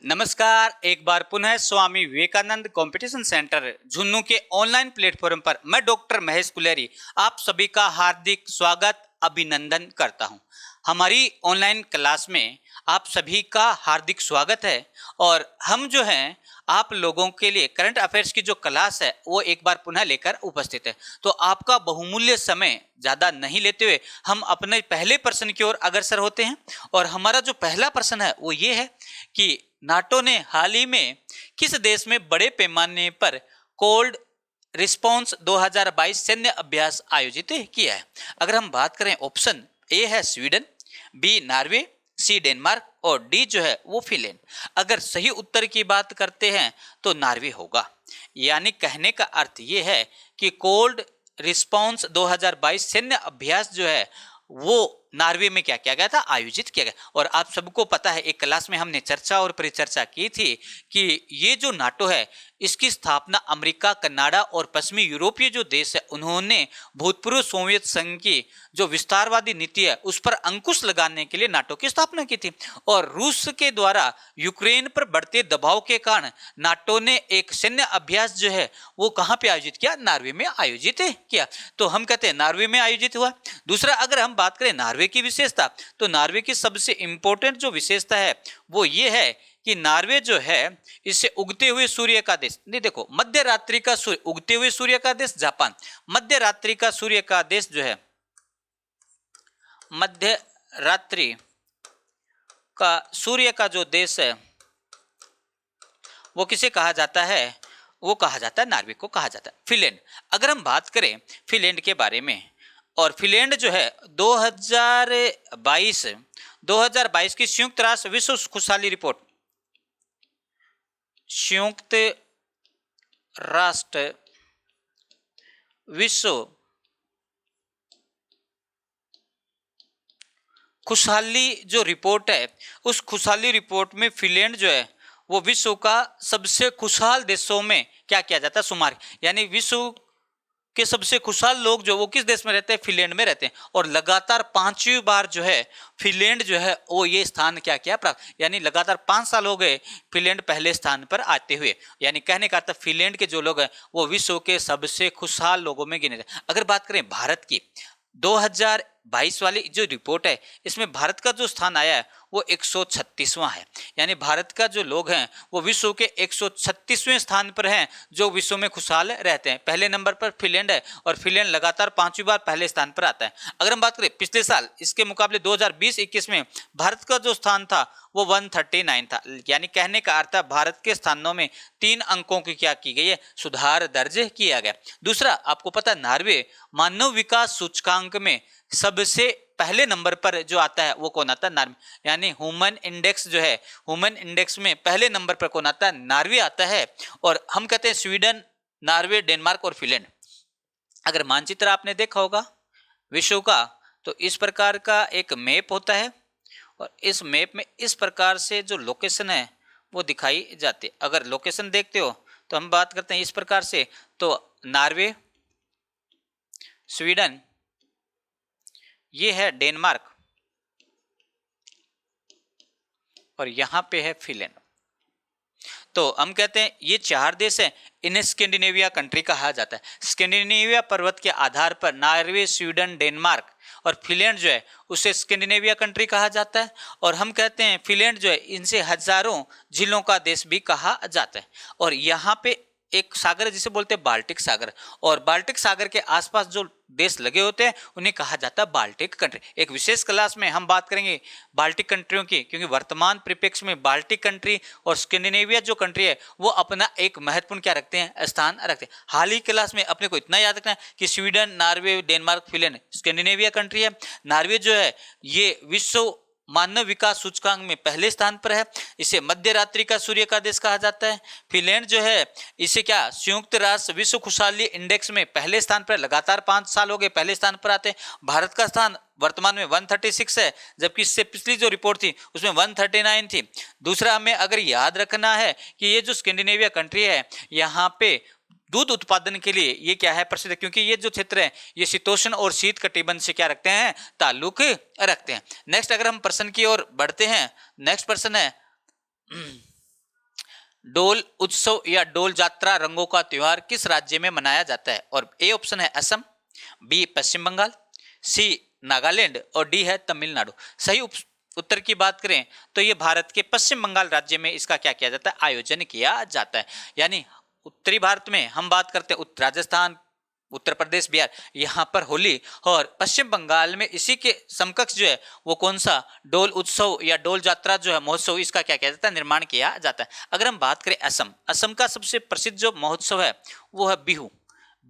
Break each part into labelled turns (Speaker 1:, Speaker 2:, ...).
Speaker 1: नमस्कार, एक बार पुनः स्वामी विवेकानंद कंपटीशन सेंटर झुन्नू के ऑनलाइन प्लेटफॉर्म पर मैं डॉक्टर महेश कुलेरी आप सभी का हार्दिक स्वागत अभिनंदन करता हूं। हमारी ऑनलाइन क्लास में आप सभी का हार्दिक स्वागत है और हम जो हैं आप लोगों के लिए करंट अफेयर्स की जो क्लास है वो एक बार पुनः लेकर उपस्थित है। तो आपका बहुमूल्य समय ज़्यादा नहीं लेते हुए हम अपने पहले प्रश्न की ओर अग्रसर होते हैं और हमारा जो पहला प्रश्न है वो ये है कि नाटो ने हाल ही में किस देश में बड़े पैमाने पर कोल्ड रिस्पॉन्स 2022 सैन्य अभ्यास आयोजित किया है। अगर हम बात करें ऑप्शन ए है Sweden, B Norway, C Denmark और डी जो है वो फिनलैंड। अगर सही उत्तर की बात करते हैं तो नॉर्वे होगा। यानी कहने का अर्थ ये है कि कोल्ड रिस्पॉन्स 2022 सैन्य अभ्यास जो है वो नॉर्वे में क्या किया गया था, आयोजित किया गया। और आप सबको पता है एक क्लास में हमने चर्चा और परिचर्चा की थी कि ये जो नाटो है इसकी स्थापना अमेरिका, कनाडा और पश्चिमी यूरोपीय जो देश है उन्होंने भूतपूर्व सोवियत संघ की जो विस्तारवादी नीति है उस पर अंकुश लगाने के लिए नाटो की स्थापना की थी। और रूस के द्वारा यूक्रेन पर बढ़ते दबाव के कारण नाटो ने एक सैन्य अभ्यास जो है वो कहाँ पे आयोजित किया, नॉर्वे में आयोजित किया। तो हम कहते हैं नॉर्वे में आयोजित हुआ। दूसरा अगर हम बात करें नॉर्वे की विशेषता, तो नॉर्वे की सबसे इंपॉर्टेंट जो विशेषता है वो ये है कि नॉर्वे जो है इससे उगते हुए सूर्य का देश, नहीं देखो मध्य रात्रि का सूर्य, उगते हुए सूर्य का देश जापान, मध्य रात्रि का सूर्य का देश जो है, मध्य रात्रि का सूर्य का जो देश है वो किसे कहा जाता है, वो कहा जाता है नॉर्वे को कहा जाता है। फिनलैंड, अगर हम बात करें फिनलैंड के बारे में, और फिनलैंड जो है 2022 की संयुक्त राष्ट्र विश्व खुशहाली रिपोर्ट, संयुक्त राष्ट्र विश्व खुशहाली जो रिपोर्ट है उस खुशहाली रिपोर्ट में फिनलैंड जो है वो विश्व का सबसे खुशहाल देशों में क्या किया जाता है, शुमार। यानी विश्व के सबसे खुशहाल लोग जो वो किस देश में रहते हैं, फिनलैंड में रहते हैं। और लगातार 5वीं बार जो है फिनलैंड जो है वो ये स्थान क्या किया, प्राप्त। यानी लगातार 5 साल हो गए फिनलैंड पहले स्थान पर आते हुए। यानी कहने का अर्थ फिनलैंड के जो लोग हैं वो विश्व के सबसे खुशहाल लोगों में गिने जाते हैं। अगर बात करें भारत की, 2022 वाली जो रिपोर्ट है इसमें भारत का जो स्थान आया है वो 136वां है। यानी भारत का जो लोग हैं वो विश्व के 136वें स्थान पर हैं जो विश्व में खुशहाल रहते हैं। पहले नंबर पर फिनलैंड है और फिनलैंड लगातार 5वीं बार पहले स्थान पर आता है। अगर हम बात करें पिछले साल इसके मुकाबले 2020-21 में भारत का जो स्थान था वो 139 था। यानी कहने का अर्थ है भारत के स्थानों में 3 अंकों की क्या की गई है, सुधार दर्ज किया गया। दूसरा आपको पता है नॉर्वे मानव विकास सूचकांक में सबसे पहले नंबर पर जो आता है वो कौन आता है, नॉर्वे। यानी ह्यूमन इंडेक्स जो है, ह्यूमन इंडेक्स में पहले नंबर पर कौन आता है, नॉर्वे आता है। और हम कहते हैं स्वीडन, नॉर्वे, डेनमार्क और फिनलैंड। अगर मानचित्र आपने देखा होगा विश्व का, तो इस प्रकार का एक मैप होता है और इस मैप में इस प्रकार से जो लोकेशन है वो दिखाई जाती है। अगर लोकेशन देखते हो तो हम बात करते हैं इस प्रकार से, तो नॉर्वे, स्वीडन, ये है डेनमार्क और यहां पे है फिनलैंड। तो हम कहते हैं ये 4 देश हैं, इन्हें स्कैंडिनेविया कंट्री कहा जाता है। स्कैंडिनेविया पर्वत के आधार पर नॉर्वे, स्वीडन, डेनमार्क और फिनलैंड जो है उसे स्कैंडिनेविया कंट्री कहा जाता है। और हम कहते हैं फिनलैंड जो है इनसे हजारों झीलों का देश भी कहा जाता है। और यहाँ पे एक सागर है जिसे बोलते हैं बाल्टिक सागर, और बाल्टिक सागर के आसपास जो देश लगे होते हैं उन्हें कहा जाता है बाल्टिक कंट्री। एक विशेष क्लास में हम बात करेंगे बाल्टिक कंट्रियों की, क्योंकि वर्तमान परिप्रेक्ष्य में बाल्टिक कंट्री और स्कैंडिनेविया जो कंट्री है वो अपना एक महत्वपूर्ण क्या रखते हैं, स्थान रखते हैं। हाल ही क्लास में अपने को इतना याद रखना है कि Sweden, Norway, Denmark, Finland Scandinavia country है। नॉर्वे जो है ये विश्व मानव विकास सूचकांक में पहले स्थान पर है, इसे मध्य रात्रि का सूर्य का देश कहा जाता है। फिनलैंड जो है इसे क्या, संयुक्त राष्ट्र विश्व खुशहाली इंडेक्स में पहले स्थान पर, लगातार 5 साल हो गए पहले स्थान पर आते हैं। भारत का स्थान वर्तमान में 136 है, जबकि इससे पिछली जो रिपोर्ट थी उसमें 139 थी। दूसरा हमें अगर याद रखना है कि ये जो स्कैंडिनेविया कंट्री है यहाँ पे दूध उत्पादन के लिए ये क्या है, प्रसिद्ध है, क्योंकि ये जो क्षेत्र है ये शीतोष्ण और शीत कटिबंध से क्या रखते हैं, ताल्लुक रखते हैं। नेक्स्ट अगर हम प्रश्न की ओर बढ़ते हैं, नेक्स्ट प्रश्न है डोल उत्सव या डोल जात्रा रंगों का त्योहार किस राज्य में मनाया जाता है? और ए ऑप्शन है असम, बी पश्चिम बंगाल, सी नागालैंड और डी है तमिलनाडु। सही उत्तर की बात करें तो ये भारत के पश्चिम बंगाल राज्य में इसका क्या किया जाता है? आयोजन किया जाता है। यानी उत्तरी भारत में हम बात करते हैं राजस्थान, उत्तर प्रदेश, बिहार, यहाँ पर होली, और पश्चिम बंगाल में इसी के समकक्ष जो है वो कौन सा डोल उत्सव या डोल जात्रा जो है महोत्सव, इसका क्या किया जाता है? निर्माण किया जाता है। अगर हम बात करें असम, असम का सबसे प्रसिद्ध जो महोत्सव है वो है बिहू।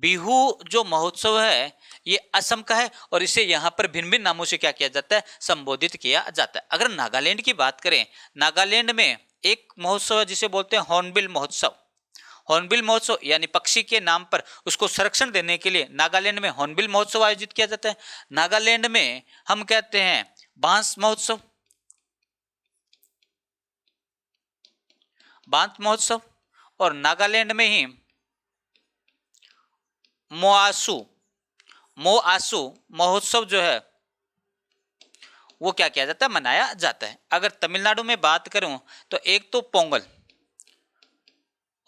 Speaker 1: बिहू जो महोत्सव है ये असम का है और इसे यहाँ पर भिन्न भिन्न नामों से क्या किया जाता है? संबोधित किया जाता है। अगर नागालैंड की बात करें, नागालैंड में एक महोत्सव है जिसे बोलते हैं हॉर्नबिल महोत्सव। हॉर्नबिल महोत्सव यानी पक्षी के नाम पर उसको संरक्षण देने के लिए नागालैंड में हॉर्नबिल महोत्सव आयोजित किया जाता है। नागालैंड में हम कहते हैं बांस महोत्सव, बांस महोत्सव, और नागालैंड में ही मोआसू महोत्सव जो है वो क्या किया जाता है? मनाया जाता है। अगर तमिलनाडु में बात करूं तो एक तो पोंगल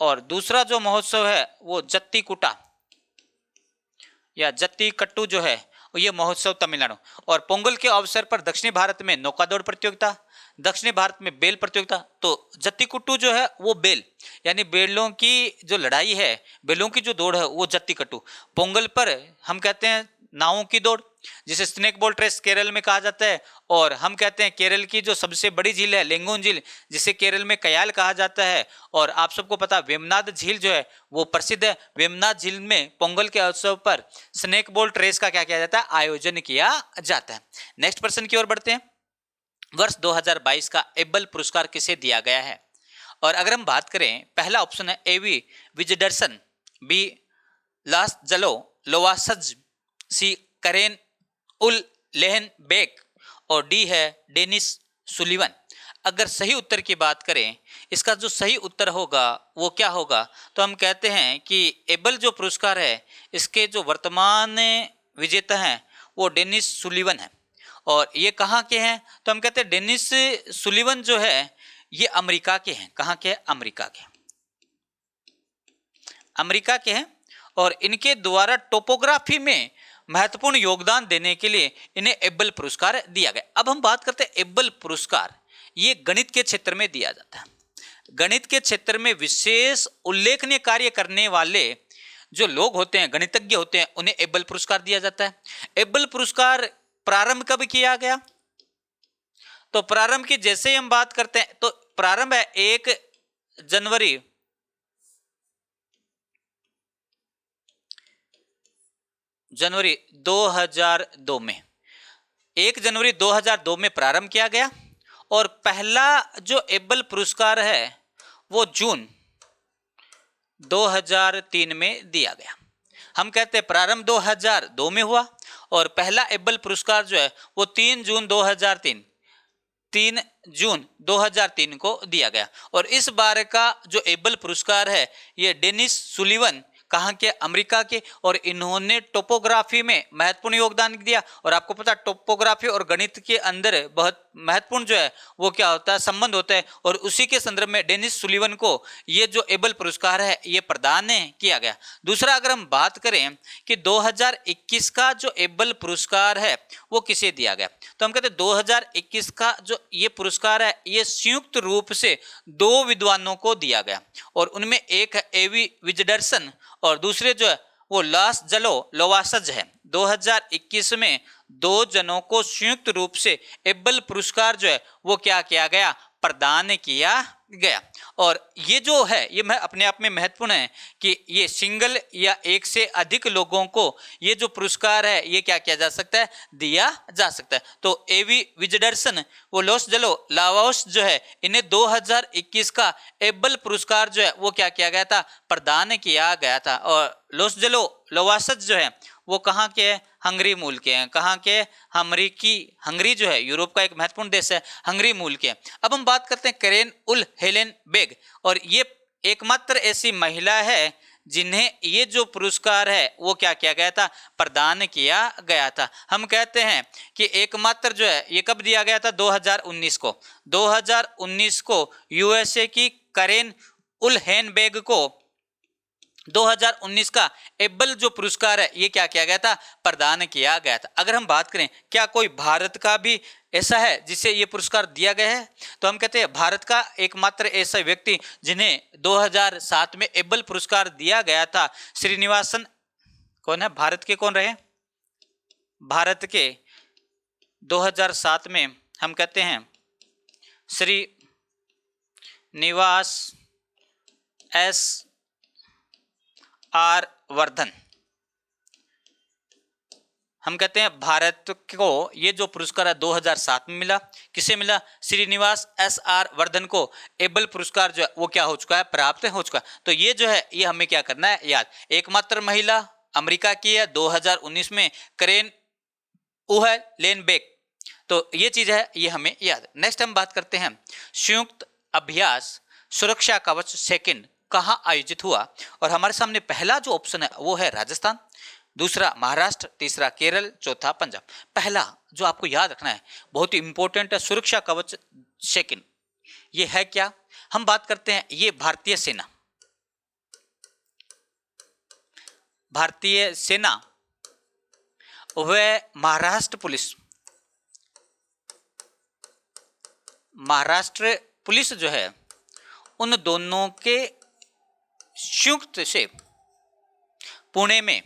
Speaker 1: और दूसरा जो महोत्सव है वो जत्तीकुटा या जत्तीकट्टू जो है ये महोत्सव तमिलनाडु। और पोंगल के अवसर पर दक्षिणी भारत में नौकादौड़ प्रतियोगिता, दक्षिणी भारत में बेल प्रतियोगिता। तो जत्तीकुट्टू जो है वो बेल यानी बेलों की जो लड़ाई है, बेलों की जो दौड़ है वो जत्तीकट्टू। पोंगल पर हम कहते हैं नावों की दौड़ जिसे स्नेक बोट रेस केरल में कहा जाता है। और हम कहते हैं केरल की जो सबसे बड़ी झील है लेंगोन झील, जिसे केरल में कयाल कहा जाता है। और आप सबको पता वेमनाथ झील जो है वो प्रसिद्ध है। वेमनाथ झील में पोंगल के अवसर पर स्नेक बोट रेस का क्या किया जाता है? आयोजन किया जाता है। नेक्स्ट प्रश्न की ओर बढ़ते हैं। वर्ष 2022 का एबल पुरस्कार किसे दिया गया है? और अगर हम बात करें, पहला ऑप्शन है एवी विजयदर्शन, बी लासजलो लोवासज, सी करेन उल लेहन बेक और डी है डेनिस सुलिवन। अगर सही उत्तर की बात करें, इसका जो सही उत्तर होगा वो क्या होगा? तो हम कहते हैं कि एबल जो पुरस्कार है इसके जो वर्तमान विजेता हैं वो डेनिस सुलिवन है। और ये कहाँ के हैं? तो हम कहते हैं डेनिस सुलिवन जो है ये अमेरिका के हैं। कहाँ के? अमेरिका के, अमेरिका के हैं। और इनके द्वारा टोपोग्राफी में महत्वपूर्ण योगदान देने के लिए इन्हें एबल पुरस्कार दिया गया। अब हम बात करते हैं एबल पुरस्कार, ये गणित के क्षेत्र में दिया जाता है। गणित के क्षेत्र में विशेष उल्लेखनीय कार्य करने वाले जो लोग होते हैं, गणितज्ञ होते हैं, उन्हें एबल पुरस्कार दिया जाता है। एबल पुरस्कार प्रारंभ कब किया गया? तो प्रारंभ की जैसे ही हम बात करते हैं तो प्रारंभ है 1 जनवरी 2002 में, 1 जनवरी 2002 में प्रारंभ किया गया। और पहला जो एबल पुरस्कार है वो जून 2003 में दिया गया। हम कहते हैं प्रारंभ 2002 में हुआ और पहला एबल पुरस्कार जो है वो 3 जून 2003 को दिया गया। और इस बार का जो एबल पुरस्कार है ये डेनिस सुलिवन, कहाँ के? अमेरिका के। और इन्होंने टोपोग्राफी में महत्वपूर्ण योगदान दिया। और आपको पता टोपोग्राफी और गणित के अंदर बहुत महत्वपूर्ण जो है वो क्या होता है? संबंध होता है। और उसी के संदर्भ में डेनिस सुलिवन को ये जो एबल पुरस्कार है ये प्रदान किया गया। दूसरा, अगर हम बात करें कि 2021 का जो एबल पुरस्कार है वो किसे दिया गया, तो हम कहते हैं 2021 का जो ये पुरस्कार है ये संयुक्त रूप से 2 विद्वानों को दिया गया। और उनमें एक है एवी विजयदर्शन और दूसरे जो है वो लासजलो लोवासज है। 2021 में 2 जनों को संयुक्त रूप से एबल पुरस्कार जो है वो क्या किया गया? प्रदान किया गया। और ये जो है ये अपने आप में महत्वपूर्ण है कि ये सिंगल या एक से अधिक लोगों को ये जो पुरस्कार है ये क्या किया जा सकता है? दिया जा सकता है। तो एवी विजयदर्शन वो लासजलो लावास जो है इन्हें 2021 का एबल पुरस्कार जो है वो क्या किया गया था? प्रदान किया गया था। और लासजलो लोवासज जो है वो कहाँ के हैं? हंगरी मूल के हैं। कहाँ के? हंगरी जो है यूरोप का एक महत्वपूर्ण देश है, हंगरी मूल के। अब हम बात करते हैं करेन उल हेलेन बेग, और ये एकमात्र ऐसी महिला है जिन्हें ये जो पुरस्कार है वो क्या किया गया था? प्रदान किया गया था। हम कहते हैं कि एकमात्र जो है ये कब दिया गया था? 2019 को। 2019 को यूएसए की करेन उलहेनबेग को 2019 का एबल जो पुरस्कार है ये क्या किया गया था, प्रदान किया गया था। अगर हम बात करें क्या कोई भारत का भी ऐसा है जिसे ये पुरस्कार दिया गया है, तो हम कहते हैं भारत का एकमात्र ऐसा व्यक्ति जिन्हें 2007 में एबल पुरस्कार दिया गया था, श्रीनिवासन। कौन है भारत के, कौन रहे भारत के 2007 में, हम कहते हैं श्री निवास एस आर वर्धन। हम कहते हैं भारत को ये जो पुरस्कार है 2007 में मिला, किसे मिला, श्रीनिवास एस आर वर्धन को एबल पुरस्कार जो है वो क्या हो चुका है, प्राप्त हो चुका है। तो ये जो है ये हमें क्या करना है याद, एकमात्र महिला अमेरिका की है 2019 में, करेन उहलेनबेग। तो ये चीज है ये हमें याद। नेक्स्ट हम बात करते हैं संयुक्त अभ्यास सुरक्षा कवच सेकंड कहां आयोजित हुआ, और हमारे सामने पहला जो ऑप्शन है वो है राजस्थान, दूसरा महाराष्ट्र, तीसरा केरल, चौथा पंजाब। पहला जो आपको याद रखना है बहुत ही इंपॉर्टेंट है, सुरक्षा कवच सेकंड, ये है क्या, हम बात करते हैं ये भारतीय सेना, भारतीय सेना व महाराष्ट्र पुलिस, महाराष्ट्र पुलिस जो है उन दोनों के संयुक्त से पुणे में,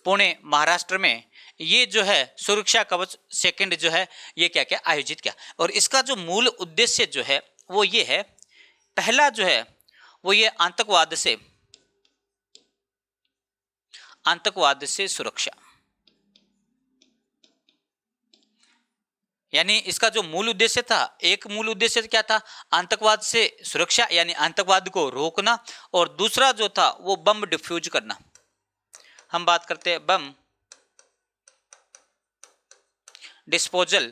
Speaker 1: पुणे महाराष्ट्र में ये जो है सुरक्षा कवच सेकंड जो है ये क्या क्या आयोजित किया। और इसका जो मूल उद्देश्य जो है वो ये है, पहला जो है वो ये आतंकवाद से सुरक्षा, यानी इसका जो मूल उद्देश्य था, एक मूल उद्देश्य क्या था, आतंकवाद से सुरक्षा यानी आतंकवाद को रोकना, और दूसरा जो था वो बम डिफ्यूज करना। हम बात करते हैं बम डिस्पोजल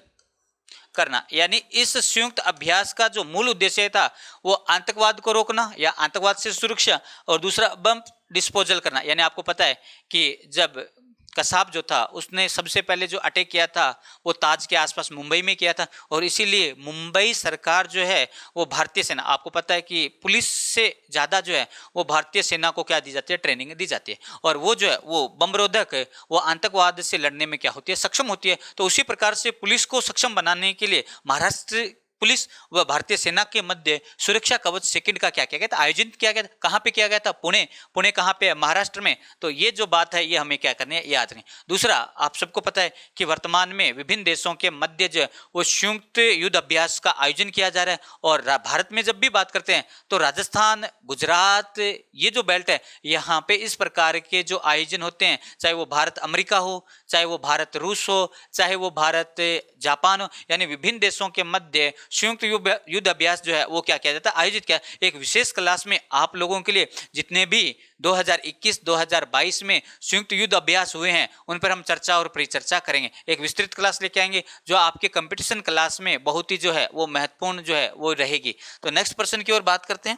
Speaker 1: करना, यानी इस संयुक्त अभ्यास का जो मूल उद्देश्य था वो आतंकवाद को रोकना या आतंकवाद से सुरक्षा, और दूसरा बम डिस्पोजल करना। यानी आपको पता है कि जब कसाब जो था उसने सबसे पहले जो अटैक किया था वो ताज के आसपास मुंबई में किया था, और इसीलिए मुंबई सरकार जो है वो भारतीय सेना, आपको पता है कि पुलिस से ज़्यादा जो है वो भारतीय सेना को क्या दी जाती है, ट्रेनिंग दी जाती है, और वो जो है वो बमरोधक वो आतंकवाद से लड़ने में क्या होती है, सक्षम होती है। तो उसी प्रकार से पुलिस को सक्षम बनाने के लिए महाराष्ट्र पुलिस व भारतीय सेना के मध्य सुरक्षा कवच सेकंड का क्या किया गया था, आयोजित किया गया था। कहाँ पे किया गया था, पुणे, पुणे कहाँ पे, महाराष्ट्र में। तो ये जो बात है ये हमें क्या करनी है, याद रखें। दूसरा, आप सबको पता है कि वर्तमान में विभिन्न देशों के मध्य जो वो संयुक्त युद्ध अभ्यास का आयोजन किया जा रहा है, और भारत में जब भी बात करते हैं तो राजस्थान, गुजरात, ये जो बेल्ट है यहाँ पे इस प्रकार के जो आयोजन होते हैं, चाहे वो भारत अमेरिका हो, चाहे वो भारत रूस हो, चाहे वो भारत जापान हो, यानी विभिन्न देशों के मध्य संयुक्त युद्ध अभ्यास जो है वो क्या किया जाता है, आयोजित किया। एक विशेष क्लास में आप लोगों के लिए जितने भी 2021-2022 में संयुक्त युद्ध अभ्यास हुए हैं उन पर हम चर्चा और परिचर्चा करेंगे। एक विस्तृत क्लास लेके आएंगे जो आपके कंपटीशन क्लास में बहुत ही जो है वो महत्वपूर्ण जो है वो रहेगी। तो नेक्स्ट प्रश्न की ओर बात करते हैं।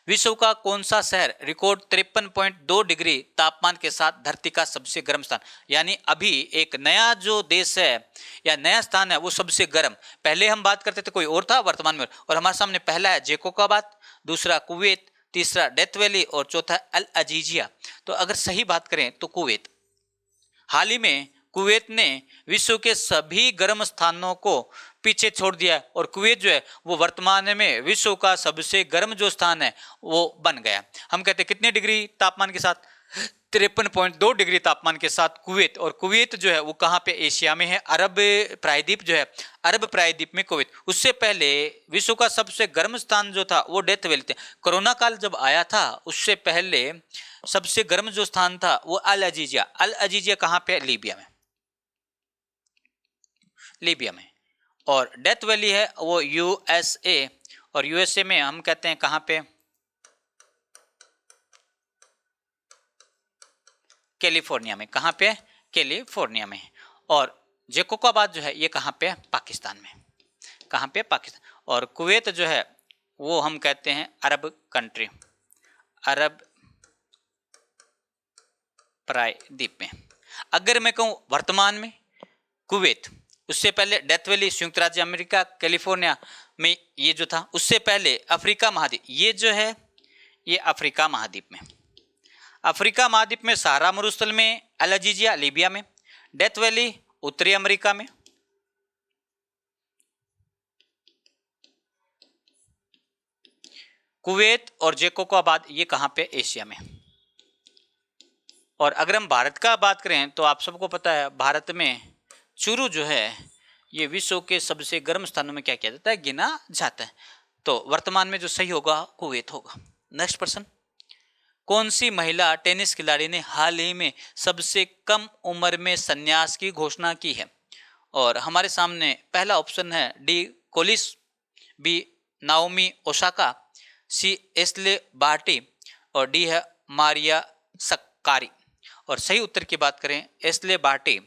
Speaker 1: विश्व का कौन सा शहर रिकॉर्ड 53.2 डिग्री तापमान के साथ धरती का सबसे गर्म स्थान, यानी अभी एक नया जो देश है या नया स्थान है वो सबसे गर्म, पहले हम बात करते थे कोई और था, वर्तमान में, और हमारे सामने पहला है जैकोबाबाद, दूसरा कुवैत, तीसरा डेथ वैली, और चौथा अल अजीजिया। तो अगर सही बात करें तो कुवैत, हाल ही में कुवैत ने विश्व के सभी गर्म स्थानों को पीछे छोड़ दिया है, और कुवैत जो है वो वर्तमान में विश्व का सबसे गर्म जो स्थान है वो बन गया। हम कहते हैं कितने डिग्री तापमान के साथ, 53.2 डिग्री तापमान के साथ कुवैत, और कुवैत जो है वो कहाँ पे, एशिया में है, अरब प्रायद्वीप जो है, अरब प्रायद्वीप में कुवैत। उससे पहले विश्व का सबसे गर्म स्थान जो था वो डेथ वैली थे। कोरोना काल जब आया था उससे पहले सबसे गर्म जो स्थान था वो अल अजीजिया, अल अजीजिया कहाँ पे, लीबिया में, लीबिया में, और डेथ वैली है वो यूएसए, और यूएसए में हम कहते हैं कहाँ पे, कैलिफोर्निया में, कहाँ पे, कैलिफोर्निया में, और जैकोबाबाद जो है ये कहाँ पे, पाकिस्तान में, कहाँ पे, पाकिस्तान, और कुवैत जो है वो हम कहते हैं अरब कंट्री, अरब प्रायद्वीप में। अगर मैं कहूँ वर्तमान में कुवैत, उससे पहले डेथ वैली संयुक्त राज्य अमेरिका कैलिफोर्निया में ये जो था। उससे पहले अफ्रीका महाद्वीप, ये जो है ये अफ्रीका महाद्वीप में, अफ्रीका महाद्वीप में सहारा मरुस्थल में, अल्जीरिया लीबिया में, डेथ वैली उत्तरी अमेरिका में, कुवैत और जैकोबाबाद ये कहाँ पे, एशिया में। और अगर हम भारत का बात करें तो आप सबको पता है भारत में चूरू जो है ये विश्व के सबसे गर्म स्थानों में क्या किया जाता है, गिना जाता है। तो वर्तमान में जो सही होगा कुवैत होगा। नेक्स्ट प्रश्न, कौन सी महिला टेनिस खिलाड़ी ने हाल ही में सबसे कम उम्र में संन्यास की घोषणा की है? और हमारे सामने पहला ऑप्शन है डी कोलिस, बी नाओमी ओसाका, सी एस्ले बार्टी और डी है मारिया सक्कारी। और सही उत्तर की बात करें एस्ले बार्टी,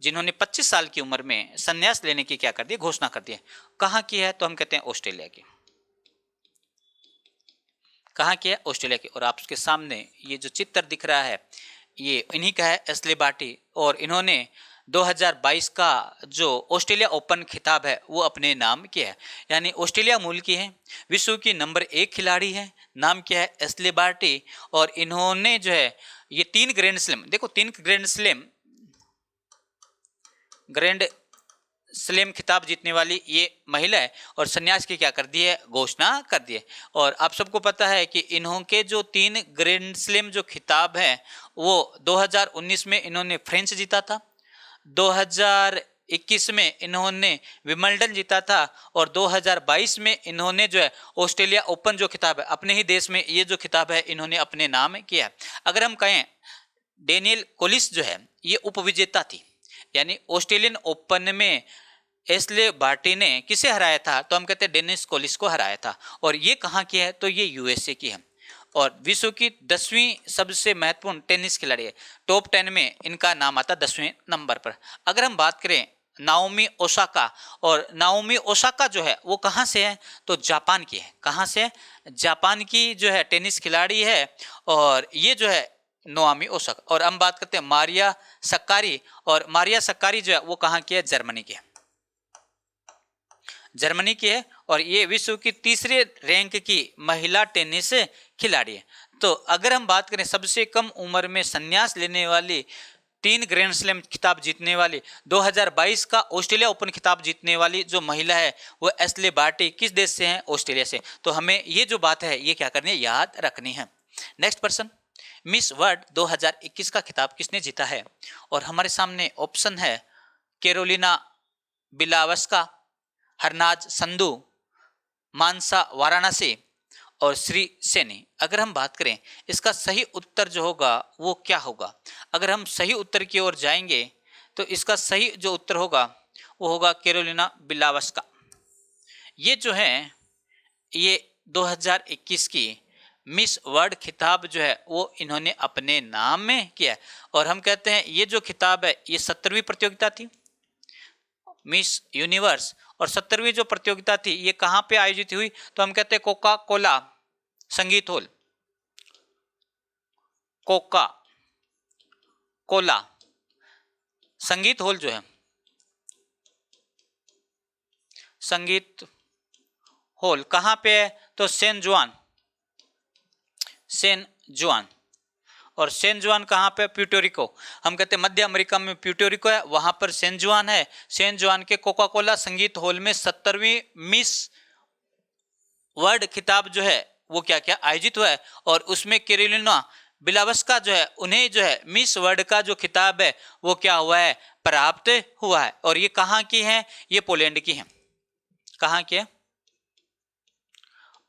Speaker 1: जिन्होंने 25 साल की उम्र में संन्यास लेने की क्या कर दी, घोषणा कर दी है। कहाँ की है, तो हम कहते हैं ऑस्ट्रेलिया की। कहाँ की है, ऑस्ट्रेलिया की। और आपके सामने ये जो चित्र दिख रहा है ये इन्हीं का है, एस्ले बार्टी। और इन्होंने 2022 का जो ऑस्ट्रेलिया ओपन खिताब है वो अपने नाम किया है, यानी ऑस्ट्रेलिया मूल की है, विश्व की नंबर 1 खिलाड़ी है, नाम क्या है, एस्ले बार्टी। और इन्होंने जो है ये 3 ग्रैंड स्लैम, देखो 3 ग्रैंड स्लैम खिताब जीतने वाली ये महिला है। और संन्यास की क्या कर दी है, घोषणा कर दी है। और आप सबको पता है कि इन्हों के जो 3 ग्रैंड स्लैम जो खिताब है वो 2019 में इन्होंने फ्रेंच जीता था, 2021 में इन्होंने विंबलडन जीता था और 2022 में इन्होंने जो है ऑस्ट्रेलिया ओपन जो खिताब है अपने ही देश में, ये जो खिताब है इन्होंने अपने नाम किया है। अगर हम कहें डेनियल कोलिस जो है ये उपविजेता थी, यानी ऑस्ट्रेलियन ओपन में एस्ले बार्टी ने किसे हराया था, तो हम कहते हैं डेनिस कोलिस को हराया था। और ये कहाँ की है, तो ये यूएसए की है और विश्व की 10वीं सबसे महत्वपूर्ण टेनिस खिलाड़ी है। टॉप 10 में इनका नाम आता 10वें नंबर पर। अगर हम बात करें नाओमी ओसाका, और नाओमी ओसाका जो है वो कहाँ से है, तो जापान की है। कहाँ से, जापान की जो है टेनिस खिलाड़ी है। और ये जो है नाओमी ओसाका। और हम बात करते हैं मारिया सक्कारी, और मारिया सक्कारी जो है वो कहाँ की है, जर्मनी की है, जर्मनी की है। और ये विश्व की 3रे रैंक की महिला टेनिस खिलाड़ी है। तो अगर हम बात करें सबसे कम उम्र में संन्यास लेने वाली, 3 ग्रैंड स्लैम खिताब जीतने वाली, 2022 का ऑस्ट्रेलिया ओपन खिताब जीतने वाली जो महिला है वो एस्ले बार्टी किस देश से है, ऑस्ट्रेलिया से। तो हमें ये जो बात है ये क्या करनी है, याद रखनी है। नेक्स्ट पर्सन, मिस वर्ल्ड 2021 का खिताब किसने जीता है? और हमारे सामने ऑप्शन है कैरोलिना बिलावस्का, हरनाज संधू, मानसा वाराणसी और श्री सेनी। अगर हम बात करें इसका सही उत्तर जो होगा वो क्या होगा, अगर हम सही उत्तर की ओर जाएंगे तो इसका सही जो उत्तर होगा वो होगा कैरोलिना बिलावस्का। ये जो है ये 2021 की मिस वर्ल्ड खिताब जो है वो इन्होंने अपने नाम में किया है। और हम कहते हैं ये जो खिताब है ये 17वीं प्रतियोगिता थी मिस यूनिवर्स, और 17वीं जो प्रतियोगिता थी ये कहाँ पे आयोजित हुई, तो हम कहते हैं कोका कोला संगीत हॉल, कोका कोला संगीत हॉल जो है, संगीत हॉल कहाँ पे है, तो सेन जुआन। और सेन जुआन कहाँ पे, प्यूर्टोरिको। हम कहते हैं मध्य अमेरिका में प्यूर्टोरिको है, वहां पर सेन जुआन है। सेन जुआन के कोका कोला संगीत हॉल में 17वीं मिस वर्ल्ड खिताब जो है वो क्या क्या आयोजित हुआ है। और उसमें कैरोलिना बिलावस्का जो है उन्हें जो है मिस वर्ल्ड का जो खिताब है वो क्या हुआ है, प्राप्त हुआ है। और ये कहाँ की है, ये पोलैंड की है। कहाँ की है,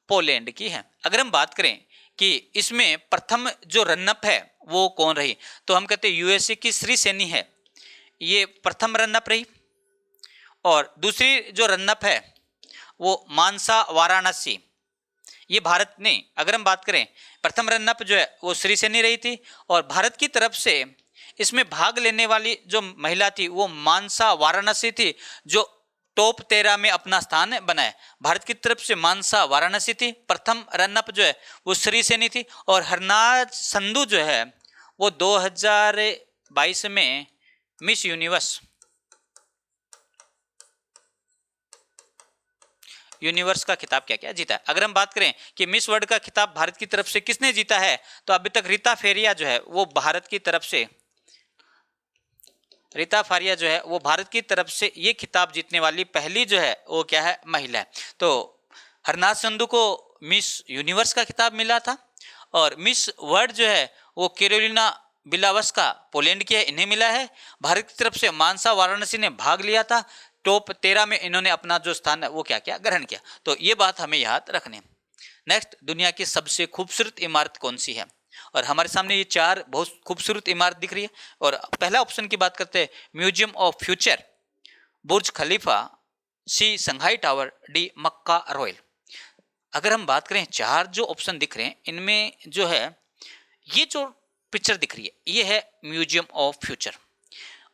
Speaker 1: पोलैंड की है। अगर हम बात करें कि इसमें प्रथम जो रनअप है वो कौन रही, तो हम कहते हैं यूएसए की श्री सेनी है, ये प्रथम रनअप रही। और दूसरी जो रनअप है वो मानसा वाराणसी, ये भारत नहीं। अगर हम बात करें प्रथम रनअप जो है वो श्री सेनी रही थी, और भारत की तरफ से इसमें भाग लेने वाली जो महिला थी वो मानसा वाराणसी थी, जो टॉप 13 में अपना स्थान बनाए। भारत की तरफ से मानसा वाराणसी थी, प्रथम रनअप जो है वो श्री सेनी थी। और हरनाज संधू जो है वो 2022 में मिस यूनिवर्स यूनिवर्स का खिताब क्या क्या जीता है। अगर हम बात करें कि मिस वर्ल्ड का खिताब भारत की तरफ से किसने जीता है, तो अभी तक रीता फेरिया जो है वो भारत की तरफ से, रीता फारिया जो है वो भारत की तरफ से ये खिताब जीतने वाली पहली जो है वो क्या है, महिला है। तो हरनाथ संधू को मिस यूनिवर्स का खिताब मिला था, और मिस वर्ल्ड जो है वो कैरोलिना बिलावस्का पोलैंड की है, इन्हें मिला है। भारत की तरफ से मानसा वाराणसी ने भाग लिया था, टॉप 13 में इन्होंने अपना जो स्थान है वो क्या क्या ग्रहण किया। तो ये बात हमें याद रखनी है। नेक्स्ट, दुनिया की सबसे खूबसूरत इमारत कौन सी है, और हमारे सामने ये 4 बहुत खूबसूरत इमारत दिख रही है। और पहला ऑप्शन की बात करते हैं, museum of future, Burj Khalifa, C Shanghai tower, D Makkah royal. अगर हम बात करें 4 जो ऑप्शन दिख रहे हैं इनमें जो है ये जो पिक्चर दिख रही है ये है म्यूजियम ऑफ फ्यूचर,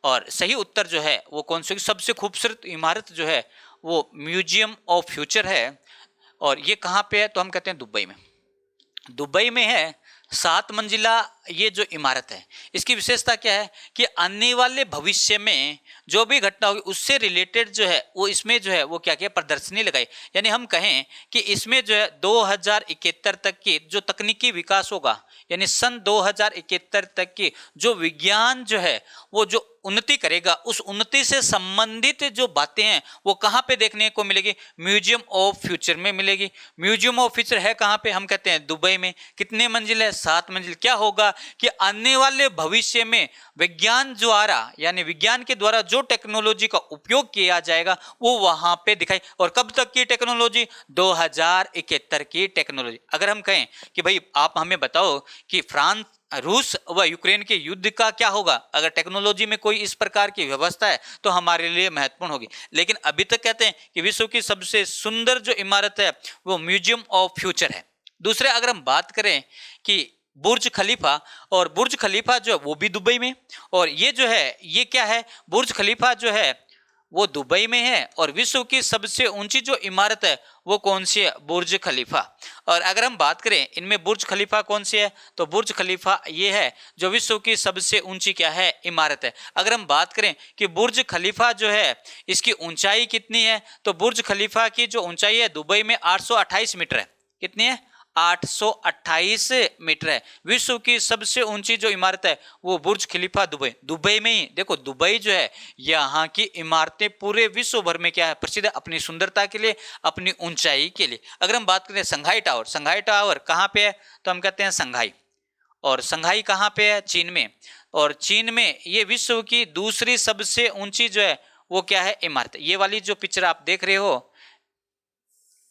Speaker 1: और सही उत्तर जो है वो कौन सी, सबसे खूबसूरत इमारत जो है वो म्यूजियम ऑफ फ्यूचर है। और ये कहाँ पे है, तो हम कहते हैं दुबई में, दुबई में है। 7 मंजिला ये जो इमारत है इसकी विशेषता क्या है कि आने वाले भविष्य में जो भी घटना होगी उससे रिलेटेड जो है वो इसमें जो है वो क्या क्या प्रदर्शनी लगाई। यानी हम कहें कि इसमें जो है 2071 तक की जो तकनीकी विकास होगा, यानी सन 2071 तक की जो विज्ञान जो है वो जो उन्नति करेगा, उस उन्नति से संबंधित जो बातें हैं वो कहाँ पे देखने को मिलेगी, म्यूजियम ऑफ फ्यूचर में मिलेगी। म्यूजियम ऑफ फ्यूचर है कहाँ पे, हम कहते हैं दुबई में। कितने मंजिल है, 7 मंजिल। क्या होगा कि आने वाले भविष्य में विज्ञान द्वारा, यानी विज्ञान के द्वारा जो टेक्नोलॉजी का उपयोग किया जाएगा वो वहां पे दिखाई। और कब तक की टेक्नोलॉजी, 2071 की टेक्नोलॉजी। अगर हम कहें कि भाई आप हमें बताओ कि फ्रांस, रूस व यूक्रेन के युद्ध का क्या होगा, अगर टेक्नोलॉजी में कोई इस प्रकार की व्यवस्था है तो हमारे लिए महत्वपूर्ण होगी। लेकिन अभी तक कहते हैं कि विश्व की सबसे सुंदर जो इमारत है वो म्यूजियम ऑफ फ्यूचर है। दूसरे, अगर हम बात करें कि बुर्ज खलीफा, और बुर्ज खलीफा जो है वो भी दुबई में, और ये जो है ये क्या है, बुर्ज खलीफा जो है वो दुबई में है। और विश्व की सबसे ऊंची जो इमारत है वो कौन सी है, बुर्ज खलीफा। और अगर हम बात करें इनमें बुर्ज खलीफा कौन सी है, तो बुर्ज खलीफा ये है जो विश्व की सबसे ऊंची क्या है, इमारत है। अगर हम बात करें कि बुर्ज खलीफा जो है इसकी ऊंचाई कितनी है, तो बुर्ज खलीफा की जो ऊंचाई है दुबई में 828 मीटर है। कितनी है, 828 मीटर है। विश्व की सबसे ऊंची जो इमारत है वो बुर्ज खलीफा दुबई में ही। देखो दुबई जो है यहाँ की इमारतें पूरे विश्व भर में क्या है, प्रसिद्ध है अपनी सुंदरता के लिए, अपनी ऊंचाई के लिए। अगर हम बात करें संघाई टावर, संघाई टावर कहाँ पे है, तो हम कहते हैं संघाई। और संघाई कहाँ पे है, चीन में। और चीन में ये विश्व की दूसरी सबसे ऊंची जो है वो क्या है, इमारत। ये वाली जो पिक्चर आप देख रहे हो,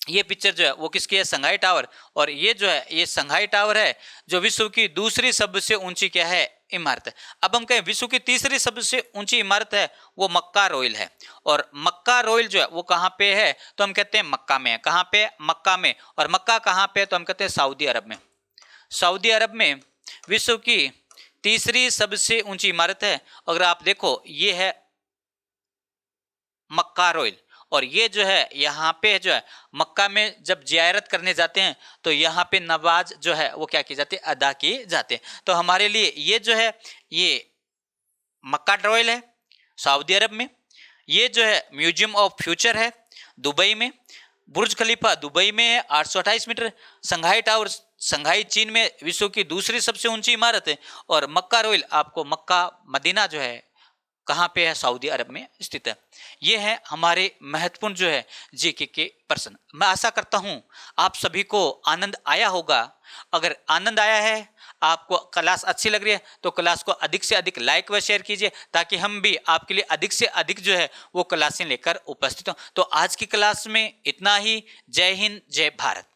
Speaker 1: ये पिक्चर जो है वो किसकी है, संघाई टावर। और ये जो है ये संघाई टावर है जो विश्व की दूसरी सबसे ऊंची क्या है, इमारत है। अब हम कहें विश्व की तीसरी सबसे ऊंची इमारत है वो मक्का रॉयल है। और मक्का रॉयल जो है वो कहाँ पे है, तो हम कहते हैं मक्का में है। कहाँ पे, मक्का में। और मक्का कहाँ पे है, तो हम कहते हैं सऊदी अरब में। सऊदी अरब में विश्व की तीसरी सबसे ऊंची इमारत है। अगर आप देखो ये है मक्का रॉयल। और ये जो है यहाँ पे जो है मक्का में जब जियारत करने जाते हैं तो यहाँ पे नमाज जो है वो क्या की जाती है, अदा की जाते हैं। तो हमारे लिए ये जो है ये मक्का रॉयल है सऊदी अरब में। ये जो है म्यूजियम ऑफ फ्यूचर है दुबई में। बुर्ज खलीफा दुबई में है 828 मीटर। संघाई टावर संघाई चीन में विश्व की दूसरी सबसे ऊंची इमारत है। और मक्का रॉयल आपको मक्का मदीना जो है कहाँ पे है, सऊदी अरब में स्थित है। ये है हमारे महत्वपूर्ण जो है जीके के प्रश्न। मैं आशा करता हूँ आप सभी को आनंद आया होगा। अगर आनंद आया है, आपको क्लास अच्छी लग रही है, तो क्लास को अधिक से अधिक लाइक व शेयर कीजिए ताकि हम भी आपके लिए अधिक से अधिक जो है वो क्लासें लेकर उपस्थित हों। तो आज की क्लास में इतना ही। जय हिंद, जय भारत।